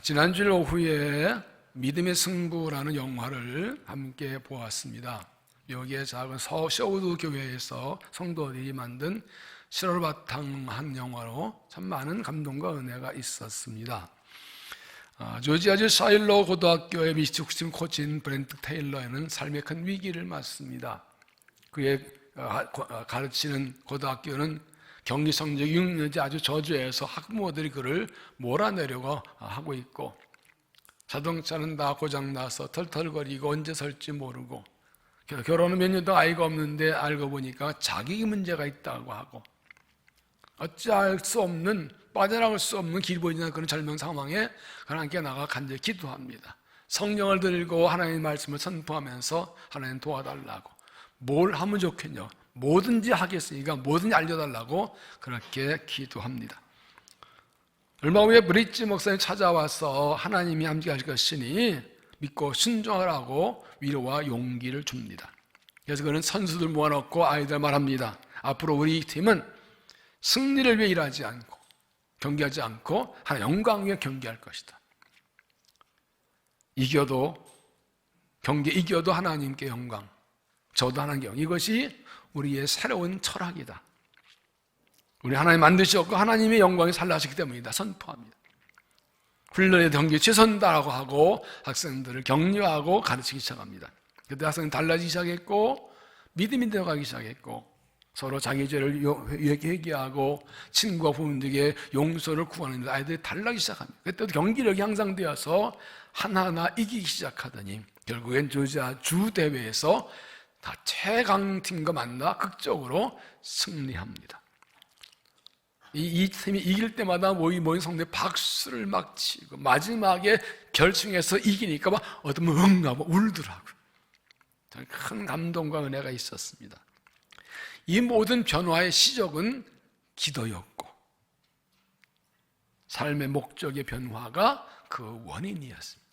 지난주일 오후에 믿음의 승부라는 영화를 함께 보았습니다. 여기에 작은 서울드 교회에서 성도들이 만든 실화를 바탕한 영화로 참 많은 감동과 은혜가 있었습니다. 조지아주 사일러 고등학교의 미식팀 코치인 브렌트 테일러는 삶의 큰 위기를 맞습니다. 그의 가르치는 고등학교는 경기 성적이 6년째 아주 저조해서 학부모들이 그를 몰아내려고 하고 있고, 자동차는 다 고장나서 털털거리고 언제 설지 모르고, 결혼은 몇 년 동안 아이가 없는데 알고 보니까 자격이 문제가 있다고 하고, 어찌할 수 없는, 빠져나갈 수 없는 길이 보이는 그런 절망 상황에 하나님께 나가 간절히 기도합니다. 성령을 들고 하나님의 말씀을 선포하면서 하나님 도와달라고, 뭘 하면 좋겠냐, 뭐든지 하겠으니까 뭐든지 알려달라고 그렇게 기도합니다. 얼마 후에 브릿지 목사님 찾아와서 하나님이 함께 하실 것이니 믿고 순종하라고 위로와 용기를 줍니다. 그래서 그는 선수들 모아놓고 아이들 말합니다. 앞으로 우리 팀은 승리를 위해 일하지 않고 경기하지 않고 하나님 영광 위해 경기할 것이다. 이겨도 하나님께 영광, 저도 하나님께 영광. 이것이 우리의 새로운 철학이다. 우리 하나님 만드셨고 하나님의 영광이 살라시기 때문이다. 선포합니다. 훈련의 경기에 최선다라고 하고 학생들을 격려하고 가르치기 시작합니다. 그때 학생은 달라지기 시작했고 믿음이 되어가기 시작했고 서로 자기 죄를 회개하고 친구와 부모님에게 용서를 구하는 아이들이 달라지기 시작합니다. 그때도 경기력이 향상되어서 하나하나 이기기 시작하더니 결국엔 조지아 주 대회에서 다 최강팀과 만나 극적으로 승리합니다. 이 팀이 이길 때마다 모인 성도에 박수를 막 치고 마지막에 결승에서 이기니까 막 어떤 분 응하고 울더라고요. 큰 감동과 은혜가 있었습니다. 이 모든 변화의 시작은 기도였고 삶의 목적의 변화가 그 원인이었습니다.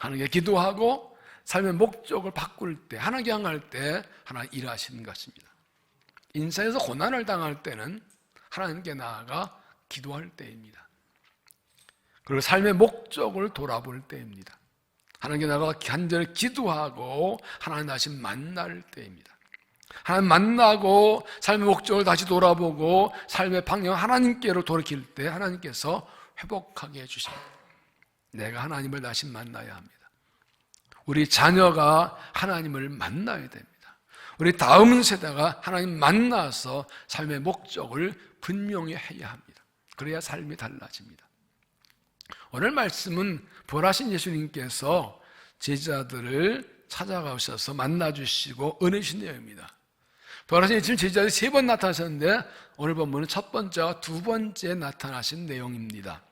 하나님께 기도하고 삶의 목적을 바꿀 때, 하나님께 향할 때 하나님 일하시는 것입니다. 인생에서 고난을 당할 때는 하나님께 나아가 기도할 때입니다. 그리고 삶의 목적을 돌아볼 때입니다. 하나님께 나아가 간절히 기도하고 하나님 다시 만날 때입니다. 하나님 만나고 삶의 목적을 다시 돌아보고 삶의 방향을 하나님께로 돌이킬 때 하나님께서 회복하게 해주십니다. 내가 하나님을 다시 만나야 합니다. 우리 자녀가 하나님을 만나야 됩니다. 우리 다음 세대가 하나님 만나서 삶의 목적을 분명히 해야 합니다. 그래야 삶이 달라집니다. 오늘 말씀은 부활하신 예수님께서 제자들을 찾아가셔서 만나주시고 은혜 주신 내용입니다. 부활하신 예수님 제자들이 3번 나타나셨는데 오늘 본문은 첫 번째와 두 번째 나타나신 내용입니다.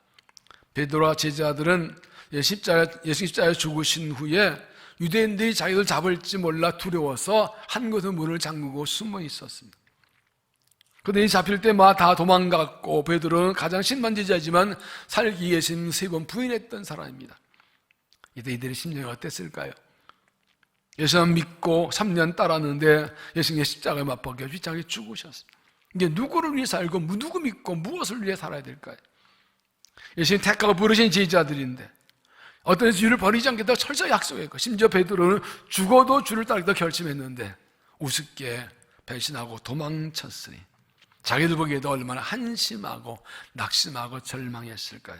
베드로와 제자들은 예수 십자가에 죽으신 후에 유대인들이 자기들 잡을지 몰라 두려워서 한 곳에 문을 잠그고 숨어 있었습니다. 그들이 잡힐 때마다 다 도망갔고 베드로는 가장 신만 제자이지만 살기 위해 예수님 3번 부인했던 사람입니다. 이때 이들의 심정이 어땠을까요? 예수님 믿고 3년 따랐는데 예수님의 십자가에 못 박혀 십자가에 죽으셨습니다. 이게 누구를 위해 살고 누구 믿고 무엇을 위해 살아야 될까요? 예수님 택하고 부르신 제자들인데 어떤 주를 버리지 않겠다고 철저히 약속했고 심지어 베드로는 죽어도 주를 따르겠다고 결심했는데 우습게 배신하고 도망쳤으니 자기들 보기에도 얼마나 한심하고 낙심하고 절망했을까요?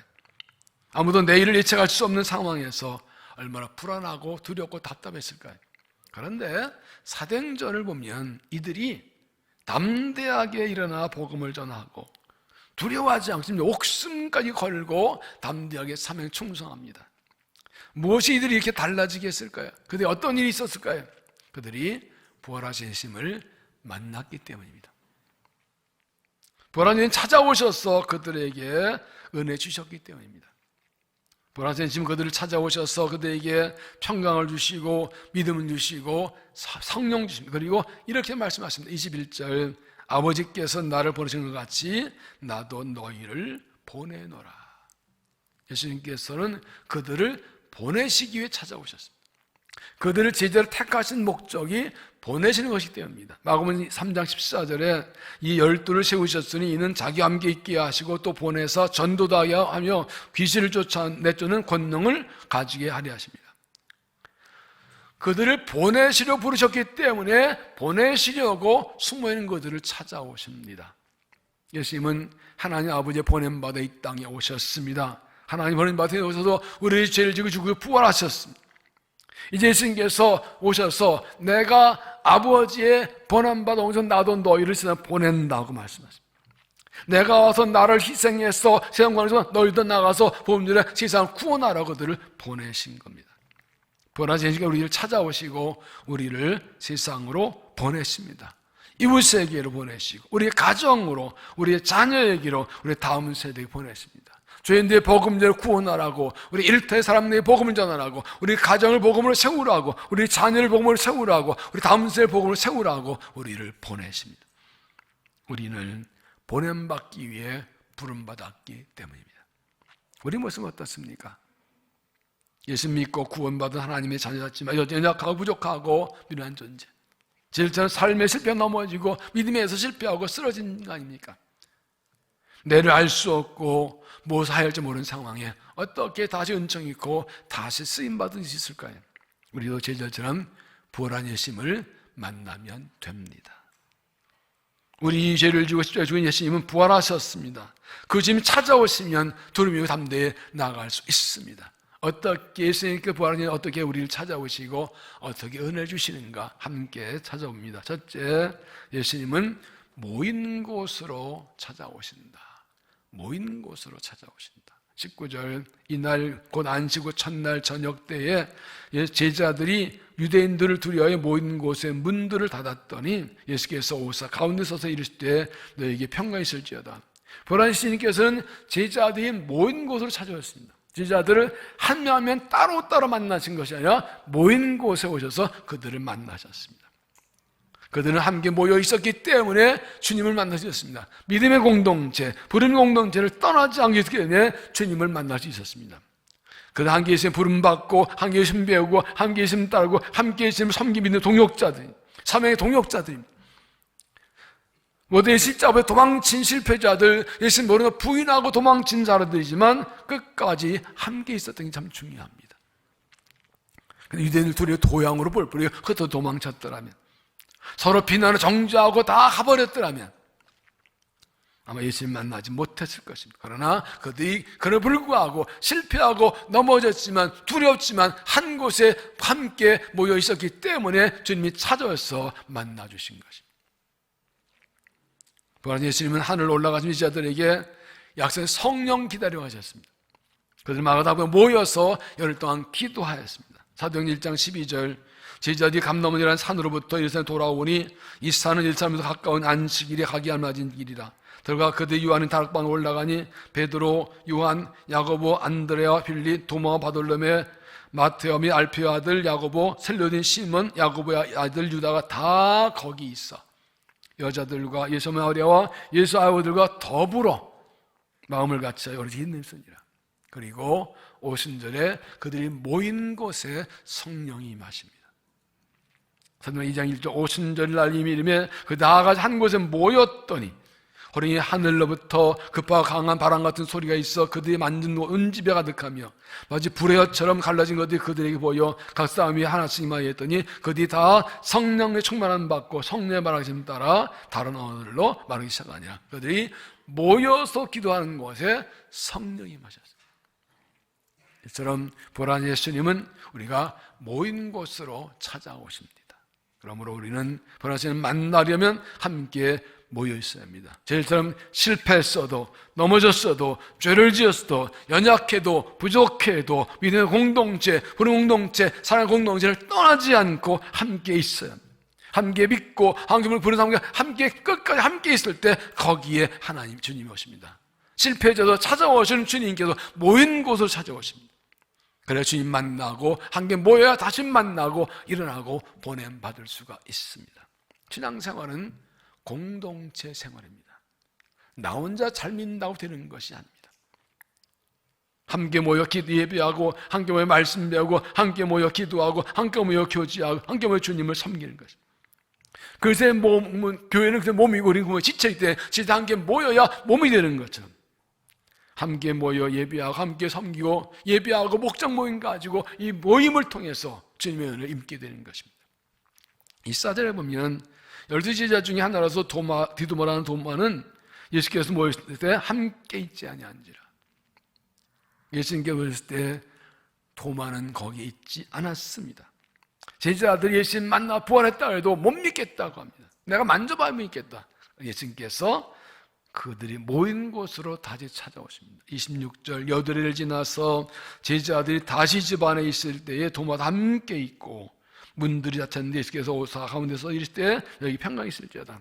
아무도 내일을 예측할 수 없는 상황에서 얼마나 불안하고 두렵고 답답했을까요? 그런데 사도행전을 보면 이들이 담대하게 일어나 복음을 전하고 두려워하지 않고 목숨까지 걸고 담대하게 사명에 충성합니다. 무엇이 이들이 이렇게 달라지게 했을까요? 그들이 어떤 일이 있었을까요? 그들이 부활하신 예수님을 만났기 때문입니다. 부활하신 예수님 찾아오셔서 그들에게 은혜 주셨기 때문입니다. 부활하신 예수님 그들을 찾아오셔서 그들에게 평강을 주시고 믿음을 주시고 성령 주십니다. 그리고 이렇게 말씀하십니다. 21절 아버지께서 나를 보내신 것 같이 나도 너희를 보내노라. 예수님께서는 그들을 보내시기 위해 찾아오셨습니다. 그들을 제자를 택하신 목적이 보내시는 것이기 때문입니다. 마가복음 3장 14절에 이 12를 세우셨으니 이는 자기와 함께 있게 하시고 또 보내서 전도도 하며 귀신을 쫓아내쫓는 권능을 가지게 하려 하십니다. 그들을 보내시려 부르셨기 때문에 보내시려고 숨어있는 그들을 찾아오십니다. 예수님은 하나님 아버지의 보냄받아 이 땅에 오셨습니다. 하나님 보냄받아 오셔서 우리의 죄를 지고 죽고 부활하셨습니다. 이제 예수님께서 오셔서 내가 아버지의 보냄받아 오셔서 나도 너희를 세상 보낸다고 말씀하십니다. 내가 와서 나를 희생해서 세상 관에서 너희도 나가서 복음전에 세상을 구원하라고 그들을 보내신 겁니다. 보라지 예수가 우리를 찾아오시고 우리를 세상으로 보내십니다. 이웃세계로 보내시고 우리의 가정으로, 우리의 자녀에게로, 우리 다음 세대에 보내십니다. 죄인들의 복음을 구원하라고, 우리 일터의 사람들의 복음을 전하라고, 우리 가정을 복음으로 세우라고, 우리 자녀를 복음으로 세우라고, 우리 다음 세대의 복음으로 세우라고 우리를 보내십니다. 우리는 보냄받기 위해 부름받았기 때문입니다. 우리 모습은 어떻습니까? 예수 믿고 구원받은 하나님의 자녀였지만 연약하고 부족하고 미련한 존재, 질투는 삶의 실패 넘어지고 믿음에서 실패하고 쓰러진 거 아닙니까? 내를 알 수 없고 무엇을 해야 할지 모르는 상황에 어떻게 다시 은총 있고 다시 쓰임받을 수 있을까요? 우리도 제자처럼 부활한 예수님을 만나면 됩니다. 우리 죄를 지고 십자가에 죽은 예수님은 부활하셨습니다. 그 주님 찾아오시면 두루미고 담대히 나아갈 수 있습니다. 어떻게 예수님께 부활하니 어떻게 우리를 찾아오시고 어떻게 은혜 주시는가 함께 찾아옵니다. 첫째, 예수님은 모인 곳으로 찾아오신다. 모인 곳으로 찾아오신다. 19절, 이날 곧 안식 후 첫날 저녁 때에 제자들이 유대인들을 두려워해 모인 곳에 문들을 닫았더니 예수께서 오사 가운데 서서 이르시되 너에게 평강이 있을지어다. 부활한 예수님께서는 제자들이 모인 곳으로 찾아왔습니다. 제자들을 한 명 한 명 따로 만나신 것이 아니라 모인 곳에 오셔서 그들을 만나셨습니다. 그들은 함께 모여 있었기 때문에 주님을 만나셨습니다. 믿음의 공동체, 부름의 공동체를 떠나지 않기 때문에 주님을 만날 수 있었습니다. 그들 함께 있으면 부름받고 함께 있으면 배우고 함께 있으면 따르고 함께 있으면 섬기고 있는 동역자들, 사명의 동역자들입니다. 모든 십자가에 도망친 실패자들, 예수님 모르는 부인하고 도망친 사람들이지만 끝까지 함께 있었던 게 참 중요합니다. 근데 유대인들 둘이 도양으로 뿔뿔이 흩어 도망쳤더라면, 서로 비난을 정죄하고 다 가버렸더라면 아마 예수님 만나지 못했을 것입니다. 그러나 그들이 그에 불구하고 실패하고 넘어졌지만 두렵지만 한 곳에 함께 모여 있었기 때문에 주님이 찾아와서 만나주신 것입니다. 부활한 예수님은 하늘 올라가신 제자들에게 약속의 성령 기다려 하셨습니다. 그들 마가다보에 모여서 열흘 동안 기도하였습니다. 사도행전 1장 12절, 제자들이 감람원이라는 산으로부터 예루살렘 돌아오니 이 산은 예루살렘에서 가까운 안식일에 가기 알맞은 길이라. 들어가 그들이 요한은 다락방에 올라가니 베드로, 요한, 야고보, 안드레아, 빌립, 도마, 바돌로메, 마테오 및 알페의 아들 야고보, 셀로딘 시몬, 야고보의 아들 유다가 다 거기 있어 여자들과 예수 마리아와 예수 아버들과 더불어 마음을 같이 오직 있는 선이라. 그리고 오순절에 그들이 모인 곳에 성령이 임하십니다. 사도행 2장 1절, 오순절날 이름에 그 나아가 한 곳에 모였더니 호련히 하늘로부터 급하고 강한 바람 같은 소리가 있어 그들이 만든 은집에 가득하며 마치 불의 혀처럼 갈라진 것들이 그들에게 보여 각 사람이 하나씩 임하였더니 그들이 다 성령의 충만함 받고 성령의 말하심 따라 다른 언어로 말하기 시작하니라. 그들이 모여서 기도하는 곳에 성령이 임하셨습니다. 이처럼 부활한 예수님은 우리가 모인 곳으로 찾아오십니다. 그러므로 우리는 부활한 예수님을 만나려면 함께 모여 있어야 합니다. 저희처럼 실패했어도 넘어졌어도 죄를 지었어도 연약해도 부족해도 믿음의 공동체, 부른 공동체, 사랑의 공동체를 떠나지 않고 함께 있어야 합니다. 함께 믿고 하나님을 부른 사람과 함께 끝까지 함께 있을 때 거기에 하나님 주님이 오십니다. 실패자도 찾아오시는 주님께서 모인 곳으로 찾아오십니다. 그래야 주님 만나고 함께 모여야 다시 만나고 일어나고 보냄받을 수가 있습니다. 신앙생활은 공동체 생활입니다. 나 혼자 잘 믿는다고 되는 것이 아닙니다. 함께 모여 예배하고, 함께 모여 말씀 배우고, 함께 모여 기도하고, 함께 모여 교제하고, 함께 모여 주님을 섬기는 것입니다. 그래서 교회는 그래서 몸이고 우리는 지체일 때 진짜 함께 모여야 몸이 되는 것처럼 함께 모여 예배하고 함께 섬기고 예배하고 목장 모임 가지고 이 모임을 통해서 주님의 은혜를 입게 되는 것입니다. 이 사절에 보면 12제자 중에 하나라서 디도마라는 도마는 예수께서 모였을 때 함께 있지 아니한지라. 예수님께 모였을 때 도마는 거기에 있지 않았습니다. 제자들이 예수님 만나 부활했다 해도 못 믿겠다고 합니다. 내가 만져봐야 믿겠다. 예수님께서 그들이 모인 곳으로 다시 찾아오십니다. 26절, 여드레를 지나서 제자들이 다시 집 안에 있을 때에 도마도 함께 있고 문들이 닫혔는데 예수께서 오사 가운데서 이르실 때 여기 평강이 있을지어다.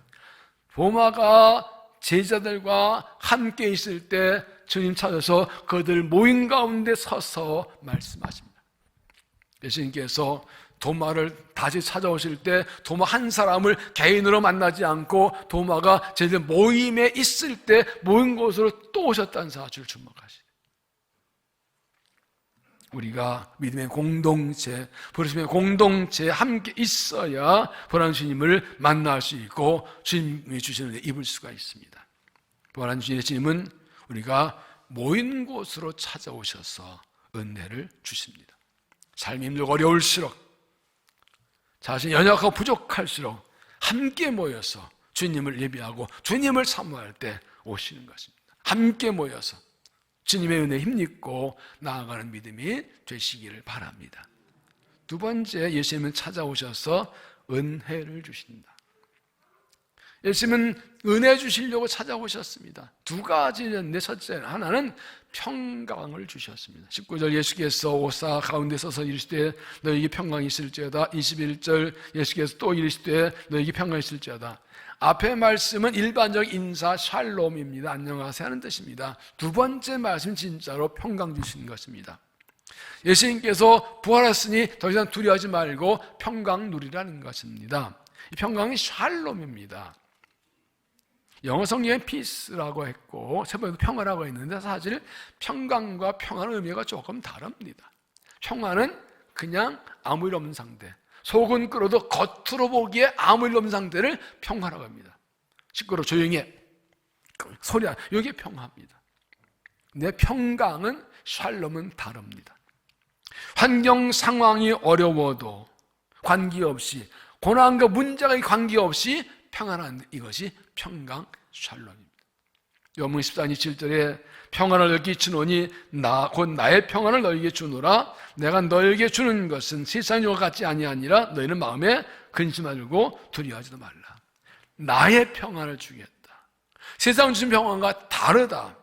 도마가 제자들과 함께 있을 때 주님 찾아서 그들 모인 가운데 서서 말씀하십니다. 예수님께서 도마를 다시 찾아오실 때 도마 한 사람을 개인으로 만나지 않고 도마가 제들 모임에 있을 때 모인 곳으로 또 오셨다는 사실을 주목하시죠. 우리가 믿음의 공동체, 부르심의 공동체에 함께 있어야 부활한 주님을 만날 수 있고 주님이 주시는 데 입을 수가 있습니다. 부활한 주님은 우리가 모인 곳으로 찾아오셔서 은혜를 주십니다. 삶이 힘들고 어려울수록 자신이 연약하고 부족할수록 함께 모여서 주님을 예배하고 주님을 사모할 때 오시는 것입니다. 함께 모여서 주님의 은혜에 힘입고 나아가는 믿음이 되시기를 바랍니다. 두 번째, 예수님은 찾아오셔서 은혜를 주신다. 예수님은 은혜 주시려고 찾아오셨습니다. 두 가지였는데 첫째 하나는 평강을 주셨습니다. 19절 예수께서 오사 가운데 서서 이르시되 너에게 평강이 있을지어다. 21절 예수께서 또 이르시되 너에게 평강이 있을지어다. 앞의 말씀은 일반적 인사 샬롬입니다. 안녕하세요 하는 뜻입니다. 두 번째 말씀은 진짜로 평강 주시는 것입니다. 예수님께서 부활했으니 더 이상 두려워하지 말고 평강 누리라는 것입니다. 이 평강이 샬롬입니다. 영어 성경에 peace라고 했고 세번에도 평화라고 했는데 사실 평강과 평화의 의미가 조금 다릅니다. 평화는 그냥 아무 일 없는 상태, 속은 끓어도 겉으로 보기에 아무 일 없는 상태를 평화라고 합니다. 시끄러워 조용히 해, 소리 안, 이게 평화입니다. 근데 평강은 샬롬은 다릅니다. 환경 상황이 어려워도 관계없이, 고난과 문제가 관계없이 평안한 이것이 평강 샬롬입니다. 요한복음 14장 7절에 평안을 너희에게 주노니 곧 나의 평안을 너희에게 주노라. 내가 너희에게 주는 것은 세상의 것과 같지 아니하니라. 너희는 마음에 근심하지 말고 두려워하지도 말라. 나의 평안을 주겠다. 세상 주신 평안과 다르다.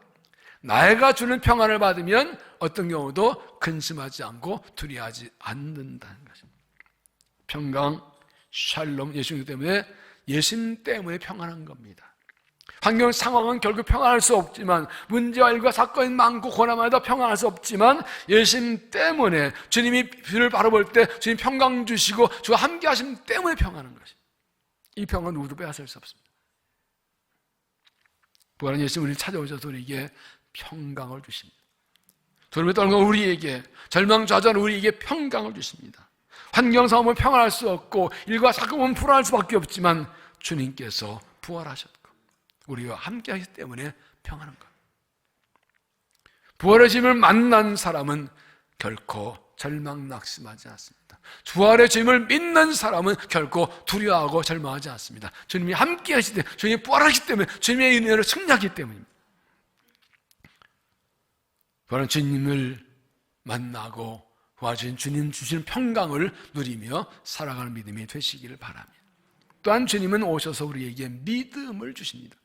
내가 주는 평안을 받으면 어떤 경우도 근심하지 않고 두려워하지 않는다는 것입니다. 평강 샬롬, 예수님 때문에 평안한 겁니다. 환경 상황은 결국 평안할 수 없지만, 문제와 일과 사건이 많고 고난마다 평안할 수 없지만 예수님 때문에, 주님이 비를 바라볼 때 주님 평강 주시고 주와 함께 하심 때문에 평안한 것입니다. 이 평안은 누구도 빼앗을 수 없습니다. 부활한 예수님 우리를 찾아오셔서 우리에게 평강을 주십니다. 두려움에 떨는 우리에게, 절망좌절한 우리에게 평강을 주십니다. 환경 상황은 평안할 수 없고 일과 사건은 불안할 수밖에 없지만 주님께서 부활하셨고 우리와 함께 하기 때문에 평안한 것. 부활의 주님을 만난 사람은 결코 절망 낙심하지 않습니다. 부활의 주님을 믿는 사람은 결코 두려워하고 절망하지 않습니다. 주님이 함께 하실 때, 주님이 부활하기 때문에, 주님의 은혜를 승리하기 때문입니다. 부활한 주님을 만나고 주님 주시는 평강을 누리며 살아가는 믿음이 되시기를 바랍니다. 또한 주님은 오셔서 우리에게 믿음을 주십니다.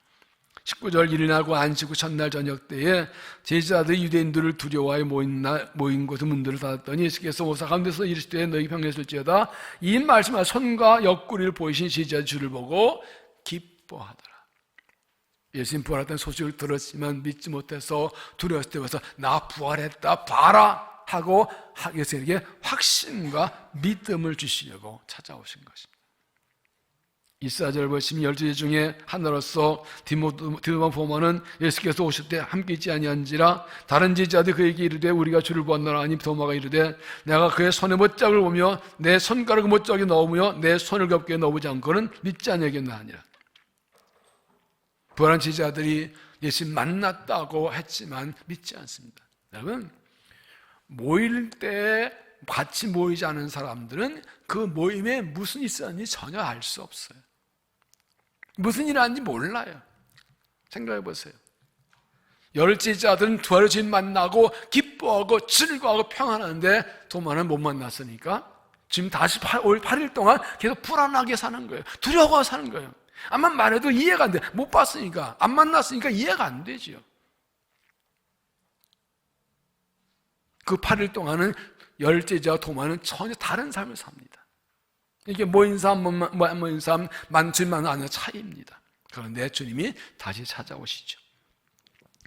19절 일어나고 안식 후 첫날 저녁 때에 제자들이 유대인들을 두려워하여 모인 곳의 문들을 닫았더니 예수께서 오사 가운데서 이르시되 너희 평강이 있을지어다. 이 말씀하 손과 옆구리를 보이신 제자의 주를 보고 기뻐하더라. 예수님 부활했다는 소식을 들었지만 믿지 못해서 두려웠을 때 와서 나 부활했다 봐라 하고 예수님에게 확신과 믿음을 주시려고 찾아오신 것입니다. 24절 보시면 12제자 중에 하나로서 디모데 보면은 예수께서 오실 때 함께 있지 아니한지라 다른 제자들이 그에게 이르되 우리가 주를 보았노라 하니 도마가 이르되 내가 그의 손의 못자국을 보며 내 손가락을 못자국에 넣으며 내 손을 겹게 넣어보지 않고는 믿지 아니하겠나 하니라. 부활한 제자들이 예수 만났다고 했지만 믿지 않습니다. 여러분, 모일 때 같이 모이지 않은 사람들은 그 모임에 무슨 일이 있었는지 전혀 알 수 없어요. 무슨 일이 하는지 몰라요. 생각해 보세요. 열 제자들은 부활의 주님 만나고 기뻐하고 즐거워하고 평안한데 도마는 못 만났으니까 지금 다시 8일 동안 계속 불안하게 사는 거예요. 두려워하고 사는 거예요. 암만 말해도 이해가 안 돼. 못 봤으니까, 안 만났으니까 이해가 안 되죠. 그 8일 동안은 열 제자와 도마는 전혀 다른 삶을 삽니다. 이게 모인 사람, 모인 사람, 주님만 아는 차이입니다. 그런데 주님이 다시 찾아오시죠.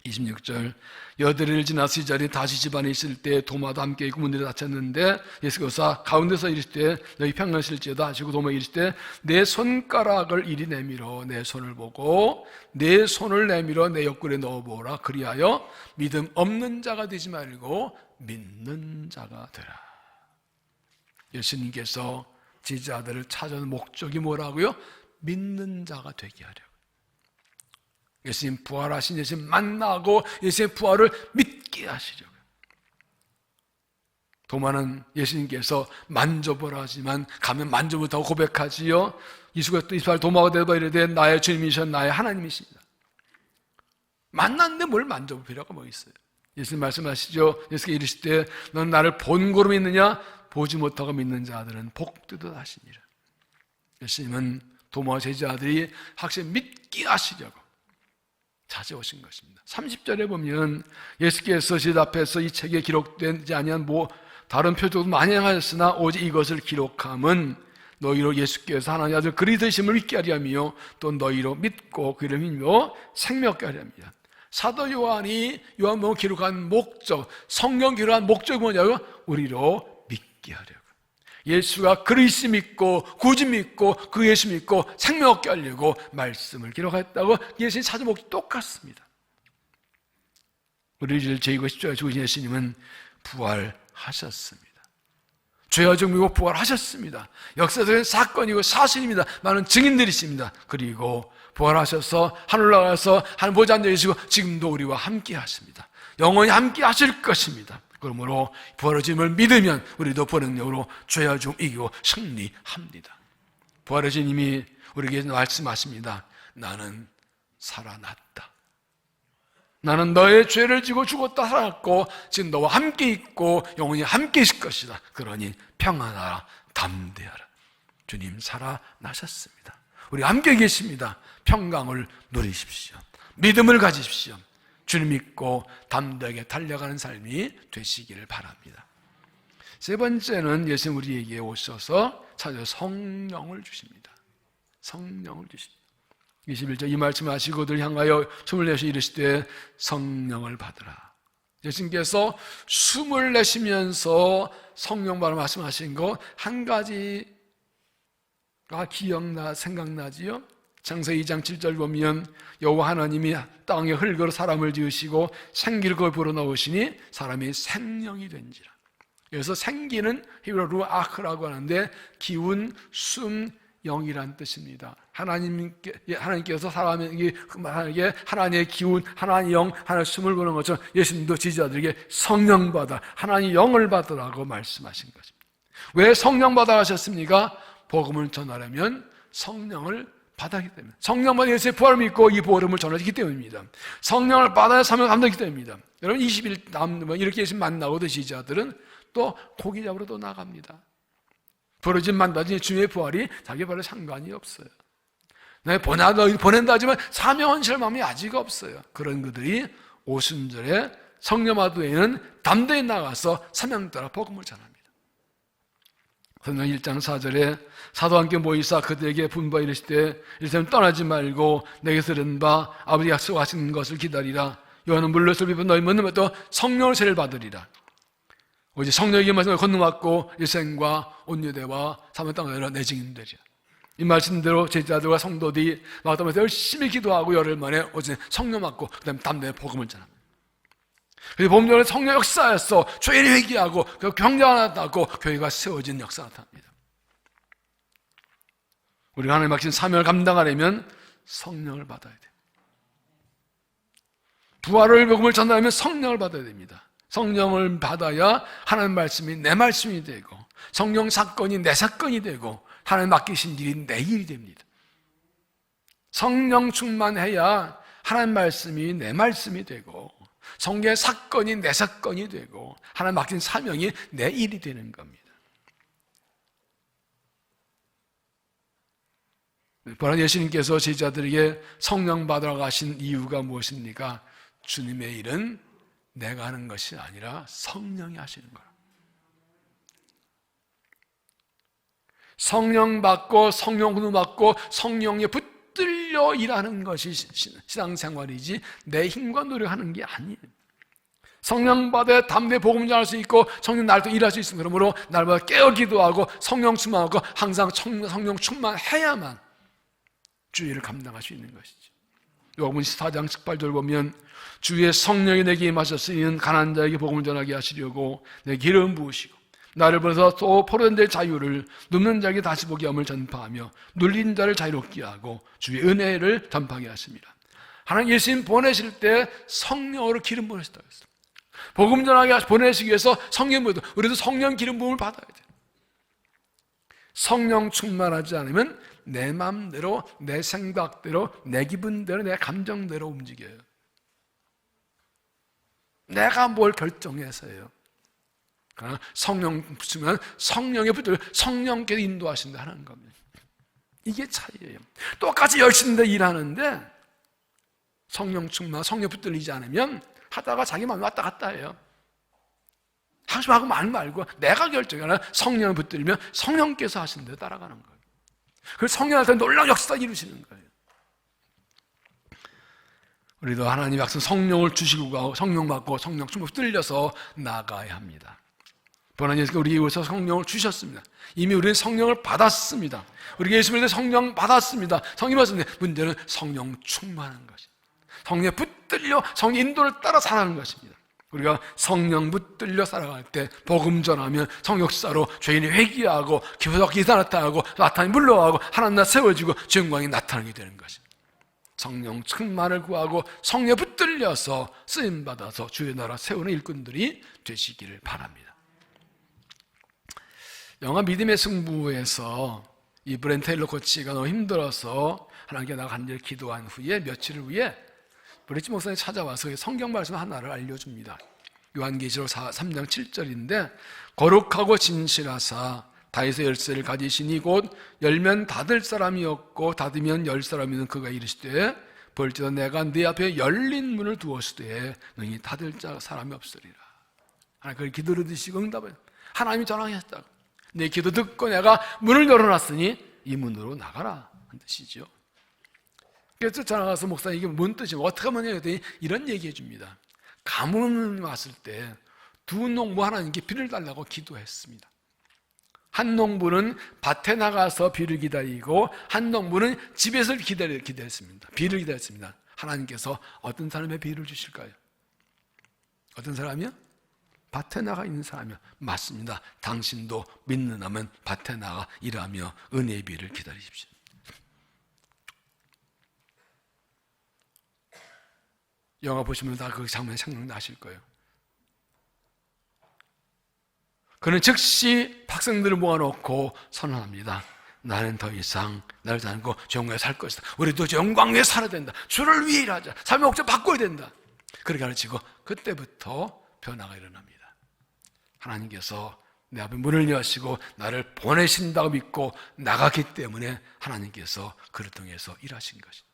26절, 여드레를 지나서 이 자리에 다시 집안에 있을 때 도마도 함께 있고 문들이 닫혔는데 예수께서 가운데서 이르시되 너희 평안하실지어다 하시고 도마에 이르시되 내 손가락을 이리 내밀어 내 손을 보고 내 손을 내밀어 내 옆구리에 넣어보라. 그리하여 믿음 없는 자가 되지 말고 믿는 자가 되라. 예수님께서 제자들을 찾아온 목적이 뭐라고요? 믿는 자가 되게 하려고. 예수님 부활하신 예수님 만나고 예수님의 부활을 믿게 하시려고요. 도마는 예수님께서 만져보라 하지만 가면 만져 못하고 고백하지요. 예수가 또 이스라엘 도마가 되어 이르되 나의 주님이셔 나의 하나님이십니다. 만났는데 뭘 만져볼 필요가 뭐 있어요? 예수님 말씀하시죠. 예수께 이르시되 넌 나를 본고로 믿느냐? 보지 못하고 믿는 자들은 복되도다 하시니라. 예수님은 도마 제자들이 확실히 믿게 하시려고 찾아오신 것입니다. 30절에 보면 예수께서 제 앞에서 이 책에 기록되지 아니한 다른 표적도 많이 행하셨으나 오직 이것을 기록함은 너희로 예수께서 하나님의 아들 그리스도심을 믿게 하려 하며 또 너희로 믿고 그를 믿며 생명케 하려 합니다. 사도 요한이 요한복음을 기록한 목적, 성경 기록한 목적이 뭐냐고요? 우리로 믿게 하려고. 예수가 그리스도 믿고 구주 믿고 그 예수 믿고 생명 얻게 하려고 말씀을 기록했다고 예수님 찾은 목적이 똑같습니다. 우리를 죄이고 십자가에 죽으신 예수님은 부활하셨습니다. 죄와 죽음이고 부활하셨습니다. 역사적인 사건이고 사실입니다. 많은 증인들이 있습니다. 그리고 부활하셔서 하늘 나가서 하늘 보좌 앉아 계시고 지금도 우리와 함께 하십니다. 영원히 함께 하실 것입니다. 그러므로 부활의 주님을 믿으면 우리도 부활의 능력으로 죄와 죽음 이기고 승리합니다. 부활의 주님이 우리에게 말씀하십니다. 나는 살아났다. 나는 너의 죄를 지고 죽었다 살았고 지금 너와 함께 있고 영원히 함께 있을 것이다. 그러니 평안하라 담대하라. 주님 살아나셨습니다. 우리 함께 계십니다. 평강을 누리십시오. 믿음을 가지십시오. 주님 믿고 담대하게 달려가는 삶이 되시기를 바랍니다. 세 번째는 예수님 우리에게 오셔서 찾아 성령을 주십니다. 성령을 주십니다. 21절 이 말씀하시고들 향하여 숨을 내쉬 이르시되 성령을 받으라. 예수님께서 숨을 내쉬면서 성령 바로 말씀하신 거 한 가지가 생각나지요? 창세기 2장 7절 보면 여호와 하나님이 땅에 흙으로 사람을 지으시고 생기를 그걸 불어넣으시니 사람이 생명이 된지라. 그래서 생기는 히브리어 루아흐라고 하는데 기운, 숨, 영이란 뜻입니다. 하나님께서 사람에게 하나님의 기운, 하나님의 영, 하나님의 숨을 보는 것처럼 예수님도 지지자들에게 성령 받아, 하나님의 영을 받으라고 말씀하신 것입니다. 왜 성령 받아 하셨습니까? 복음을 전하려면 성령을 받았기 때문에, 성령 받아 예수의 부활을 믿고 이 복음을 전하기 때문입니다. 성령을 받아야 사명을 감당하기 때문입니다. 여러분 20일 남으면 이렇게 예수님 만나고도 지지자들은 또 고기 잡으러 또 나갑니다. 부르진 만나지 주님의 부활이 자기 부활에 상관이 없어요. 보낸다 하지만 사명은 실망이 아직 없어요. 그런 그들이 오순절에 성령 마도에는 담대히 나가서 사명 따라 복음을 전합니다. 성경 1장 4절에 사도와 함께 모이사 그들에게 분부하 이르시되 이르시되 떠나지 말고 내게서 들은 바 아버지 약속하신 것을 기다리라. 요한은 물러설 비번 너희 묻는 것도 성령을 세례를 받으리라. 오직 성령에게 말씀을 건너받고 일생과 온유대와 사면 땅을 열어 내 증인되리라. 이 말씀대로 제자들과 성도들이 마가다면서 열심히 기도하고 열흘 만에 어제 성령 받고 그다음에 담대에 복음을 전합니다. 그래서 복음 전에 성령 역사에서 죄인이 회개하고 경제가 나타나고 교회가 세워진 역사가 나타납니다. 우리가 하나님 맡긴 사명을 감당하려면 성령을 받아야 돼요. 부활을 복음을 전하려면 성령을 받아야 됩니다. 성령을 받아야 하나님 말씀이 내 말씀이 되고 성령 사건이 내 사건이 되고 하나님 맡기신 일이 내 일이 됩니다. 성령 충만해야 하나님 말씀이 내 말씀이 되고 성령의 사건이 내 사건이 되고 하나님 맡긴 사명이 내 일이 되는 겁니다. 부활한 예수님께서 제자들에게 성령 받으러 가신 이유가 무엇입니까? 주님의 일은 내가 하는 것이 아니라 성령이 하시는 거예요. 성령 받고 성령 훈련 받고 성령에 붙들려 일하는 것이 신앙생활이지 내 힘과 노력하는 게 아니에요. 성령 받아 담대 복음 전할 수 있고 성령 날 또 일할 수 있습니다. 그러므로 날마다 깨어 기도하고 성령 충만하고 항상 성령 충만해야만 주의를 감당할 수 있는 것이죠. 요한복음 4장 18절 보면 주의 성령이 내게 임하셨으니 가난한 자에게 복음을 전하게 하시려고 내 기름 부으시고 나를 보내서 또 포로된 자의 자유를 눕는 자에게 다시 보게 함을 전파하며 눌린 자를 자유롭게 하고 주의 은혜를 전파하게 하십니다. 하나님 예수님 보내실 때 성령으로 기름 부으셨다고 했어요. 복음 전하게 보내시기 위해서 성령 부으도 우리도 성령 기름 부음을 받아야 돼요. 성령 충만하지 않으면 내 마음대로 내 생각대로 내 기분대로 내 감정대로 움직여요. 내가 뭘 결정해서요. 그러나 성령 붙으면 성령의 붙들 성령께서 인도하신다 하는 겁니다. 이게 차이예요. 똑같이 열심히 일하는데 성령 충만, 성령 붙들리지 않으면 하다가 자기 마음이 왔다 갔다 해요. 하고 말 말고 내가 결정하는 성령을 붙들면 성령께서 하신 대로 따라가는 거예요. 그래서 성령한테 놀라운 역사를 이루시는 거예요. 우리도 하나님 약속 성령을 주시고 성령 받고 성령 충만 붙들려서 나가야 합니다. 부활한 예수가 우리에게 위해서 성령을 주셨습니다. 이미 우리는 성령을 받았습니다. 우리가 예수 믿을 때 성령 받았습니다. 성령 받았는데 문제는 성령 충만한 것입니다. 성령에 붙들려 성령 인도를 따라 살아가는 것입니다. 우리가 성령 붙들려 살아갈 때 복음 전하면 성역사로 죄인이 회개하고 기사 나타나고 나타나니 물러가고 하나님 나 세워지고 주 영광이 나타나게 되는 것입니다. 성령 충만을 구하고 성령에 붙들려서 쓰임받아서 주의 나라 세우는 일꾼들이 되시기를 바랍니다. 영화 믿음의 승부에서 이 브렌 테일러 코치가 너무 힘들어서 하나님께 나가 간절히 기도한 후에 며칠 후에 브레치 목사님이 찾아와서 성경 말씀 하나를 알려줍니다. 요한계시록 3장 7절인데 거룩하고 진실하사 다윗의 열쇠를 가지시니 곧 열면 닫을 사람이 없고 닫으면 열 사람이 있는 그가 이르시되 볼지도 내가 네 앞에 열린 문을 두었으되 너희 닫을 사람이 없으리라. 하나님 그걸 기도를 드시고 응답을 하나님이 전하셨다고. 내 기도 듣고 내가 문을 열어놨으니 이 문으로 나가라 한 뜻이죠. 그래서 전화가서 목사님 이게 뭔 뜻이냐 어떻게 하면 했더니 이런 얘기해 줍니다. 가뭄 왔을 때 두 농부 하나님께 비를 달라고 기도했습니다. 한 농부는 밭에 나가서 비를 기다리고 한 농부는 집에서 기다렸습니다. 비를 기다렸습니다. 하나님께서 어떤 사람의 비를 주실까요? 어떤 사람이요? 밭에 나가 있는 사람이요. 맞습니다. 당신도 믿는 하면 밭에 나가 일하며 은혜의 비를 기다리십시오. 영화 보시면 다 그 장면이 생각나실 거예요. 그는 즉시 학생들을 모아놓고 선언합니다. 나는 더 이상 나를 다니고 영광에 살 것이다. 우리도 영광에 살아야 된다. 주를 위해 일하자. 삶의 목적 바꿔야 된다. 그렇게 가르치고 그때부터 변화가 일어납니다. 하나님께서 내 앞에 문을 여시고 나를 보내신다고 믿고 나갔기 때문에 하나님께서 그를 통해서 일하신 것입니다.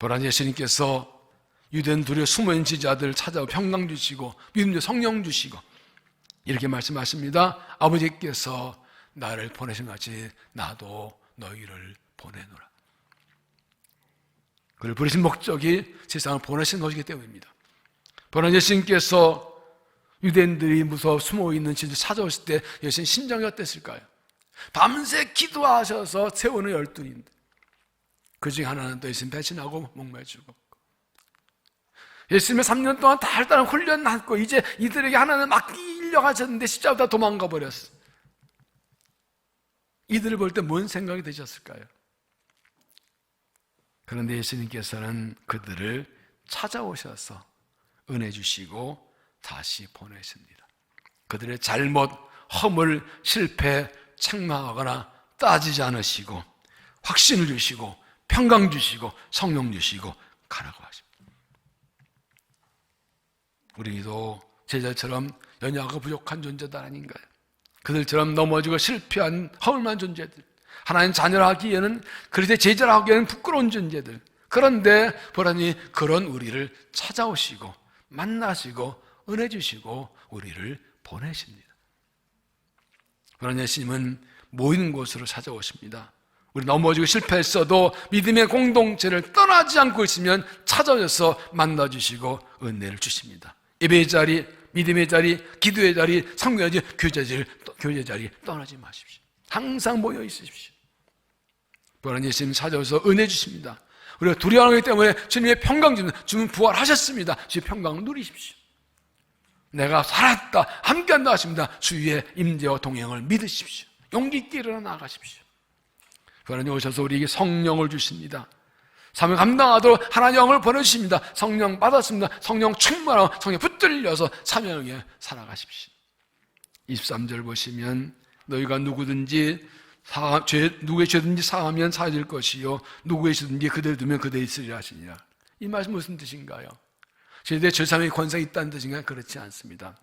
부활한 예수님께서 유대인 둘의 숨어있는 지자들 찾아오 평강 주시고 믿음의 성령 주시고 이렇게 말씀하십니다. 아버지께서 나를 보내신 같이 나도 너희를 보내노라. 그를 부르신 목적이 세상을 보내신 것이기 때문입니다. 부활한 예수님께서 유대인들이 무서워 숨어있는 지자들 찾아오실 때 예수님 심정이 어땠을까요? 밤새 기도하셔서 세우는 12인데 그 중에 하나는 또 예수님 배신하고 목매 죽었고, 예수님의 3년 동안 달달한 훈련 받고 이제 이들에게 하나는 맡기려고 하셨는데 십자가다 도망가 버렸어. 이들을 볼 때 뭔 생각이 드셨을까요? 그런데 예수님께서는 그들을 찾아오셔서 은혜 주시고 다시 보내십니다. 그들의 잘못, 허물, 실패, 책망하거나 따지지 않으시고 확신을 주시고 평강 주시고 성령 주시고 가라고 하십니다. 우리도 제자처럼 연약하고 부족한 존재들 아닌가요? 그들처럼 넘어지고 실패한 허물만 존재들, 하나님 자녀라 하기에는, 그리스도의 제자라 하기에는 부끄러운 존재들. 그런데 보라니 그런 우리를 찾아오시고 만나시고 은혜 주시고 우리를 보내십니다. 그러나 예수님은 모이는 곳으로 찾아오십니다. 우리 넘어지고 실패했어도 믿음의 공동체를 떠나지 않고 있으면 찾아오셔서 만나주시고 은혜를 주십니다. 예배의 자리, 믿음의 자리, 기도의 자리, 성경의 자리, 교제의 자리 떠나지 마십시오. 항상 모여 있으십시오. 그러나 예수님 찾아오셔서 은혜 주십니다. 우리가 두려워하기 때문에 주님의 평강 주는, 주님 부활하셨습니다. 주의 평강을 누리십시오. 내가 살았다, 함께한다 하십니다. 주의 임재와 동행을 믿으십시오. 용기 있게 일어나 나가십시오. 하나님 오셔서 우리에게 성령을 주십니다. 사명 감당하도록 하나님 영을 보내주십니다. 성령 받았습니다. 성령 충만하고 성령 붙들려서 사명에 살아가십시오. 23절 보시면 너희가 누구의 죄든지 사하면 사해질 것이요 누구의 죄든지 그대로 두면 그대로 있으리라 하시니라. 이 말씀 무슨 뜻인가요? 죄의 죄사함의 권세가 있다는 뜻인가요? 그렇지 않습니다.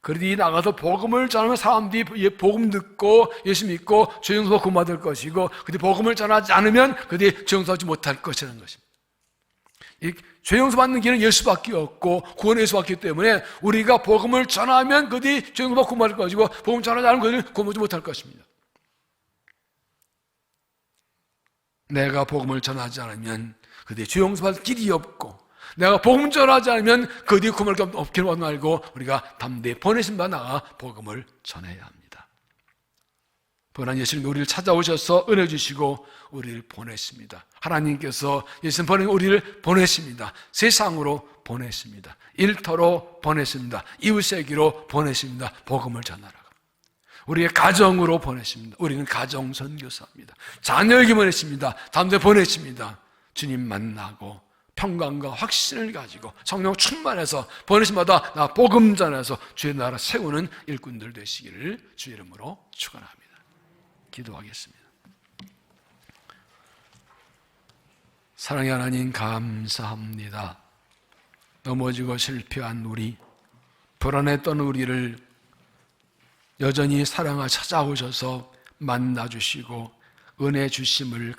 그들이 나가서 복음을 전하면 사람들이 복음 듣고 예수 믿고 죄 용서 구원받을 것이고, 그들이 복음을 전하지 않으면 그들이 죄 용서하지 못할 것이라는 것입니다. 죄 용서받는 길은 예수밖에 없고 구원의 예수밖에 없기 때문에 우리가 복음을 전하면 그들이 죄 용서받고 구원받을 것이고, 복음 전하지 않으면 그들이 구원받지 못할 것입니다. 내가 복음을 전하지 않으면 그들이 죄 용서받을 길이 없고, 내가 복음 전하지 않으면 그들이 구원을 없기를 말고 우리가 담대히 보내신 바 나가 복음을 전해야 합니다. 보난 예수님 우리를 찾아오셔서 은혜 주시고 우리를 보내십니다. 하나님께서 예수님 보내 우리를 보내십니다. 세상으로 보내십니다. 일터로 보내십니다. 이웃에게로 보내십니다. 복음을 전하라. 우리의 가정으로 보내십니다. 우리는 가정 선교사입니다. 자녀에게 보내십니다. 담대 보내십니다. 주님 만나고 평강과 확신을 가지고 성령 충만해서 보내심마다 나 복음 전해서 주의 나라 세우는 일꾼들 되시기를 주 이름으로 축원합니다. 기도하겠습니다. 사랑의 하나님 감사합니다. 넘어지고 실패한 우리, 불안했던 우리를 여전히 사랑을 찾아오셔서 만나주시고 은혜 주심을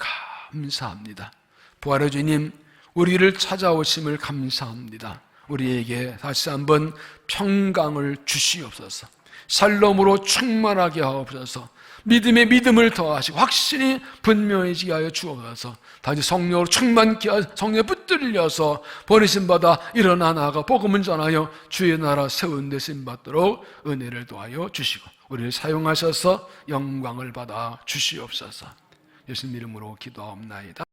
감사합니다. 부활의 주님, 우리를 찾아오심을 감사합니다. 우리에게 다시 한번 평강을 주시옵소서. 샬롬으로 충만하게 하옵소서. 믿음에 믿음을 더하시고 확신이 분명해지게 하여 주옵소서. 다시 성령으로 충만케 하여 성령에 붙들려서 보내심 받아 일어나 나아가 복음을 전하여 주의 나라 세운 데 쓰임 받도록 은혜를 더하여 주시고 우리를 사용하셔서 영광을 받아 주시옵소서. 예수님 이름으로 기도하옵나이다.